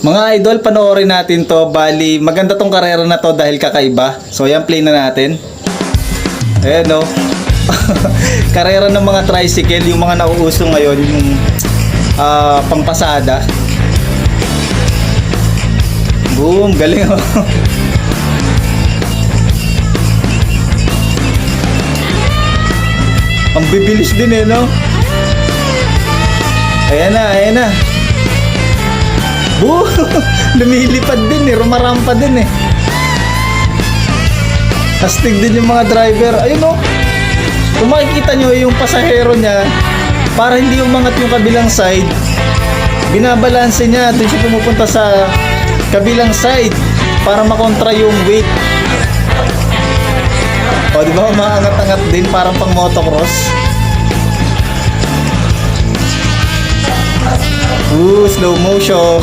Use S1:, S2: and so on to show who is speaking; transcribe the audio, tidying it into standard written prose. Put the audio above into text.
S1: Mga idol, panoorin natin to. Bali, maganda tong karera na to dahil kakaiba. So, yan, play na natin. Ayan, no. Karera ng mga tricycle, yung mga nauuso ngayon, yung pampasada. Boom, galing, oh. Ang bibilis din, eh, no. Ayan na, ayan na. Boom! Lumilipad din, eh. Rumarampa din, eh. Astig din yung mga driver. Ayun, no. Kung makikita nyo yung pasahero niya, para hindi umangat yung kabilang side, binabalanse niya. Doon siya pumupunta sa kabilang side para makontra yung weight. O, di ba? Maangat-angat din, parang pang motocross. Slow motion.